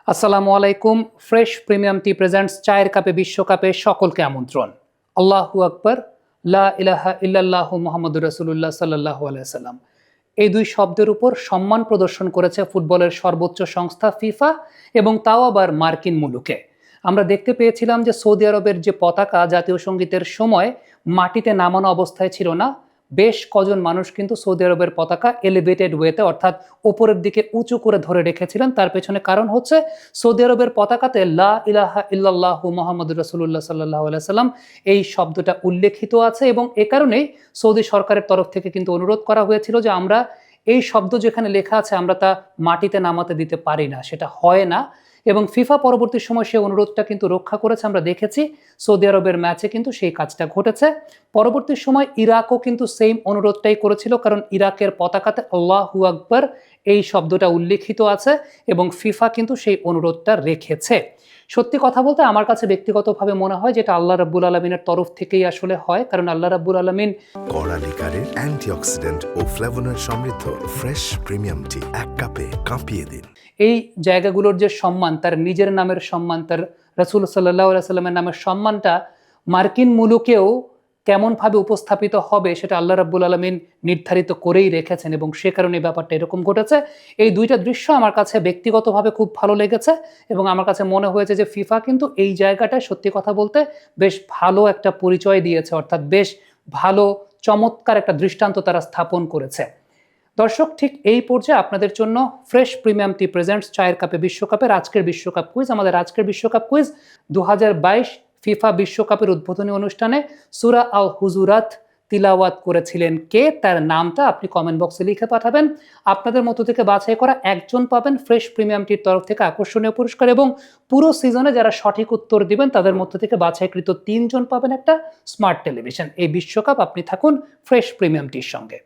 আসসালামু আলাইকুম। Fresh premium টি presents চায়ের কাপে বিশ্বকাপে সকলকে আমন্ত্রণ। আল্লাহু আকবার, লা ইলাহা ইল্লাল্লাহু মুহাম্মাদুর রাসূলুল্লাহ সাল্লাল্লাহু আলাইহি সাল্লাম। এই দুই শব্দের উপর সম্মান প্রদর্শন করেছে ফুটবলের সর্বোচ্চ সংস্থা ফিফা, এবং তাও আবার মার্কিন মুলুকে। আমরা দেখতে পেয়েছিলাম যে সৌদি আরবের যে পতাকা জাতীয় সঙ্গীতের সময় মাটিতে নামানো অবস্থায় ছিল না, বেশ কজন মানুষ কিন্তু সৌদি আরবের পতাকা এলিভেটেড ওয়েতে অর্থাৎ ওপরের দিকে উঁচু করে ধরে রেখেছিলেন। তার পেছনে কারণ হচ্ছে সৌদি আরবের পতাকাতে লা ইলাহা ইল্লাল্লাহু মুহাম্মাদুর রাসূলুল্লাহ সাল্লাল্লাহু আলাইহি সাল্লাম এই শব্দটা উল্লেখিত আছে, এবং এ কারণেই সৌদি সরকারের তরফ থেকে কিন্তু অনুরোধ করা হয়েছিল যে আমরা এই শব্দ যেখানে লেখা আছে আমরা তা মাটিতে নামাতে দিতে পারি না, সেটা হয় না। এবং ফিফা পরবর্তী সময় সেই অনুরোধটা কিন্তু রক্ষা করেছে। আমরা দেখেছি সৌদি আরবের ম্যাচে কিন্তু সেই কাজটা ঘটেছে। পরবর্তী সময় ইরাকও কিন্তু সেম অনুরোধটাই করেছিল, কারণ ইরাকের পতাকাতে আল্লাহু আকবার এই শব্দটা উল্লেখিত আছে এবং ফিফা কিন্তু সেই অনুরোধটা রেখেছে। সত্যি কথা বলতে আমার কাছে ব্যক্তিগতভাবে মনে হয় যেটা আল্লাহ রাব্বুল আলামিনের তরফ থেকেই আসলে হয়, কারণ আল্লাহ রাব্বুল আলামিন কড়া লিকারের অ্যান্টিঅক্সিডেন্ট ও ফ্লেভোনয়েড সমৃদ্ধ ফ্রেশ প্রিমিয়াম টি এক কাপে কাঁপিয়ে দিন। এই জায়গাগুলোর যে সম্মান, তার নিজের নামের সম্মান, তার রাসূল সাল্লাল্লাহু আলাইহি সাল্লামের নামের সম্মানটা মার্কিন মুলুকেও কেমনভাবে উপস্থাপিত হবে সেটা আল্লাহ রাব্বুল আলামিন নির্ধারিত করেই রেখেছেন, এবং সে কারণে ব্যাপারটা এরকম ঘটেছে। এই দুইটা দৃশ্য আমার কাছে ব্যক্তিগতভাবে খুব ভালো লেগেছে, এবং আমার কাছে মনে হয়েছে যে ফিফা কিন্তু এই জায়গাটায় সত্যি কথা বলতে বেশ ভালো একটা পরিচয় দিয়েছে, অর্থাৎ বেশ ভালো চমৎকার একটা দৃষ্টান্ত তারা স্থাপন করেছে। দর্শক, ঠিক এই পর্যায়ে আপনাদের জন্য ফ্রেশ প্রিমিয়াম টি প্রেজেন্টস চায়ের কাপে বিশ্বকাপের আজকের বিশ্বকাপ কুইজ। আমাদের আজকের বিশ্বকাপ কুইজ 2022 ফিফা বিশ্বকাপের উদ্বোধনী অনুষ্ঠানে সূরা আল হুজুরাত তিলাওয়াত করেছিলেন কে, তার নামটা আপনি কমেন্ট বক্সে লিখে পাঠাবেন। আপনাদের মধ্য থেকে বাছাই করা একজন পাবেন ফ্রেশ প্রিমিয়াম টির তরফ থেকে আকর্ষণীয় পুরস্কার, এবং পুরো সিজনে যারা সঠিক উত্তর দিবেন তাদের মধ্য থেকে বাছাইকৃত 3 জন পাবেন একটা স্মার্ট টেলিভিশন। এই বিশ্বকাপ আপনি থাকুন ফ্রেশ প্রিমিয়াম টির সঙ্গে।